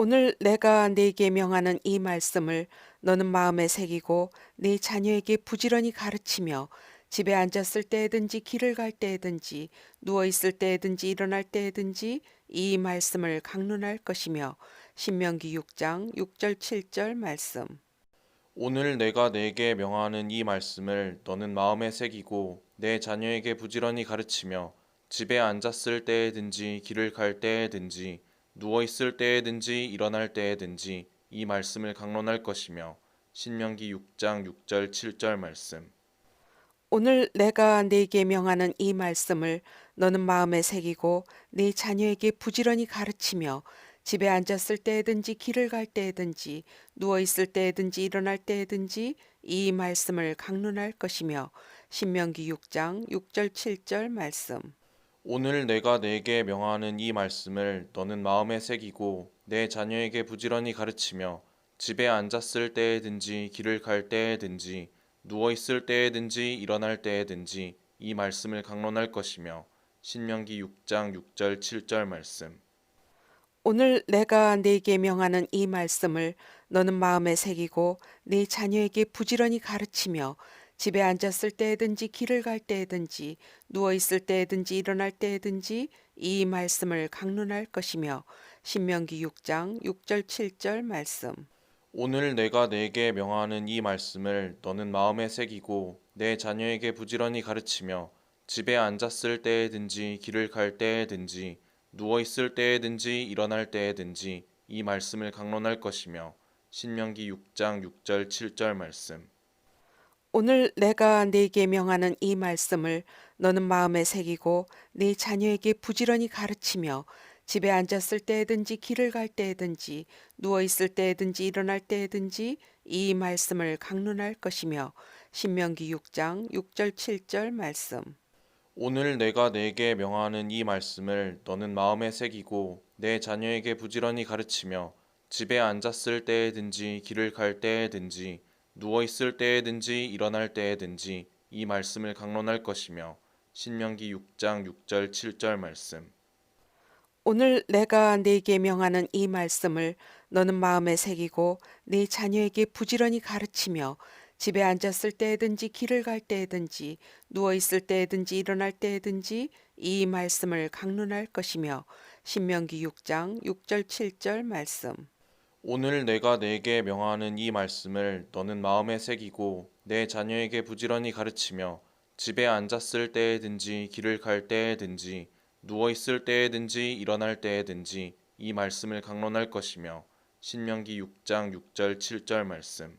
오늘 내가 네게 명하는 이 말씀을 너는 마음에 새기고 네 자녀에게 부지런히 가르치며 집에 앉았을 때든지 길을 갈 때든지 누워 있을 때든지 일어날 때든지 이 말씀을 강론할 것이며. 신명기 6장 6절 7절 말씀. 오늘 내가 네게 명하는 이 말씀을 너는 마음에 새기고 내 자녀에게 부지런히 가르치며 집에 앉았을 때에든지 길을 갈 때에든지 누워 있을 때에든지 일어날 때에든지 이 말씀을 강론할 것이며. 신명기 6장 6절 7절 말씀. 오늘 내가 네게 명하는 이 말씀을 너는 마음에 새기고 네 자녀에게 부지런히 가르치며 집에 앉았을 때든지 길을 갈 때든지 누워 있을 때든지 일어날 때든지 이 말씀을 강론할 것이며. 신명기 6장 6절 7절 말씀. 오늘 내가 네게 명하는 이 말씀을 너는 마음에 새기고 내 자녀에게 부지런히 가르치며 집에 앉았을 때에든지 길을 갈 때에든지 누워 있을 때에든지 일어날 때에든지 이 말씀을 강론할 것이며. 신명기 6장 6절 7절 말씀. 오늘 내가 네게 명하는 이 말씀을 너는 마음에 새기고 네 자녀에게 부지런히 가르치며 집에 앉았을 때든지 길을 갈 때든지 누워 있을 때든지 일어날 때든지 이 말씀을 강론할 것이며. 신명기 6장 6절 7절 말씀. 오늘 내가 네게 명하는 이 말씀을 너는 마음에 새기고 내 자녀에게 부지런히 가르치며 집에 앉았을 때에든지 길을 갈 때에든지 누워 있을 때에든지 일어날 때에든지 이 말씀을 강론할 것이며. 신명기 6장 6절 7절 말씀. 오늘 내가 네게 명하는 이 말씀을 너는 마음에 새기고 네 자녀에게 부지런히 가르치며 집에 앉았을 때든지 길을 갈 때든지 누워 있을 때든지 일어날 때든지 이 말씀을 강론할 것이며. 신명기 6장 6절 7절 말씀. 오늘 내가 네게 명하는 이 말씀을 너는 마음에 새기고 내 자녀에게 부지런히 가르치며 집에 앉았을 때에든지 길을 갈 때에든지 누워 있을 때에든지 일어날 때에든지 이 말씀을 강론할 것이며. 신명기 6장 6절 7절 말씀. 오늘 내가 네게 명하는 이 말씀을 너는 마음에 새기고 네 자녀에게 부지런히 가르치며 집에 앉았을 때든지 길을 갈 때든지 누워 있을 때든지 일어날 때든지 이 말씀을 강론할 것이며. 신명기 6장 6절 7절 말씀. 오늘 내가 네게 명하는 이 말씀을 너는 마음에 새기고 내 자녀에게 부지런히 가르치며 집에 앉았을 때에든지 길을 갈 때에든지 누워 있을 때에든지 일어날 때에든지 이 말씀을 강론할 것이며. 신명기 6장 6절 7절 말씀.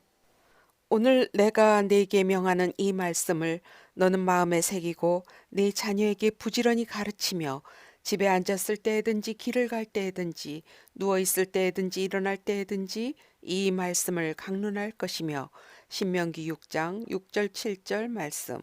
오늘 내가 네게 명하는 이 말씀을 너는 마음에 새기고 네 자녀에게 부지런히 가르치며 집에 앉았을 때든지 길을 갈 때든지 누워 있을 때든지 일어날 때든지 이 말씀을 강론할 것이며. 신명기 6장 6절 7절 말씀.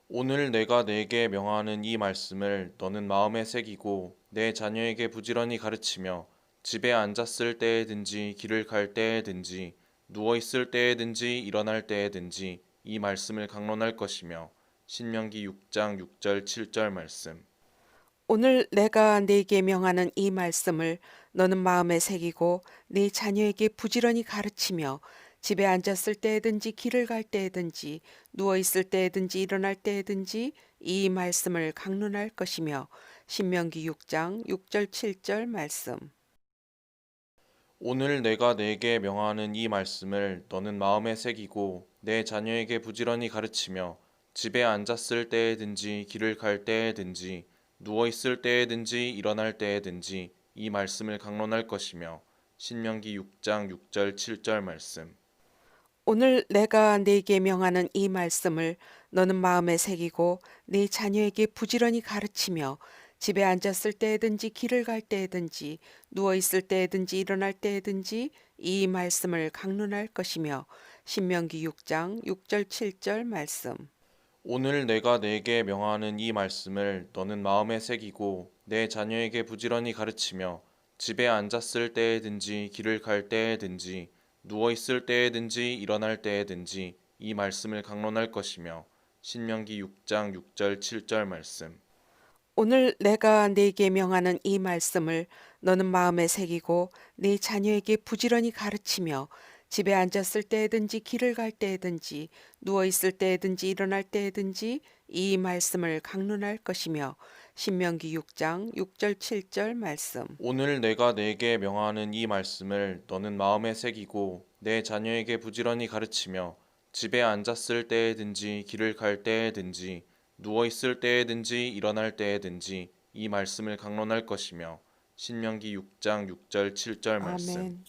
오늘 내가 네게 명하는 이 말씀을 너는 마음에 새기고 내 자녀에게 부지런히 가르치며 집에 앉았을 때에든지 길을 갈 때에든지 누워 있을 때에든지 일어날 때에든지 이 말씀을 강론할 것이며. 신명기 6장 6절 7절 말씀. 오늘 내가 네게 명하는 이 말씀을 너는 마음에 새기고 네 자녀에게 부지런히 가르치며 집에 앉았을 때든지 길을 갈 때든지 누워 있을 때든지 일어날 때든지 이 말씀을 강론할 것이며. 신명기 6장 6절 7절 말씀. 오늘 내가 네게 명하는 이 말씀을 너는 마음에 새기고 내 자녀에게 부지런히 가르치며 집에 앉았을 때에든지 길을 갈 때에든지 누워 있을 때에든지 일어날 때에든지 이 말씀을 강론할 것이며. 신명기 6장 6절 7절 말씀. 오늘 내가 네게 명하는 이 말씀을 너는 마음에 새기고 네 자녀에게 부지런히 가르치며 집에 앉았을 때든지 길을 갈 때든지 누워 있을 때든지 일어날 때든지 이 말씀을 강론할 것이며. 신명기 6장 6절 7절 말씀. 오늘 내가 네게 명하는 이 말씀을 너는 마음에 새기고 내 자녀에게 부지런히 가르치며 집에 앉았을 때에든지 길을 갈 때에든지 누워 있을 때에든지 일어날 때에든지 이 말씀을 강론할 것이며. 신명기 6장 6절 7절 말씀. 오늘 내가 네게 명하는 이 말씀을 너는 마음에 새기고 네 자녀에게 부지런히 가르치며 집에 앉았을 때든지 길을 갈 때든지 누워 있을 때든지 일어날 때든지 이 말씀을 강론할 것이며 신명기 6장 6절 7절 말씀. 오늘 내가 내게 명하는 이 말씀을 너는 마음에 새기고 내 자녀에게 부지런히 가르치며 집에 앉았을 때에든지 길을 갈 때에든지 누워 있을 때에든지 일어날 때에든지 이 말씀을 강론할 것이며 신명기 6장 6절 7절 말씀. 아멘.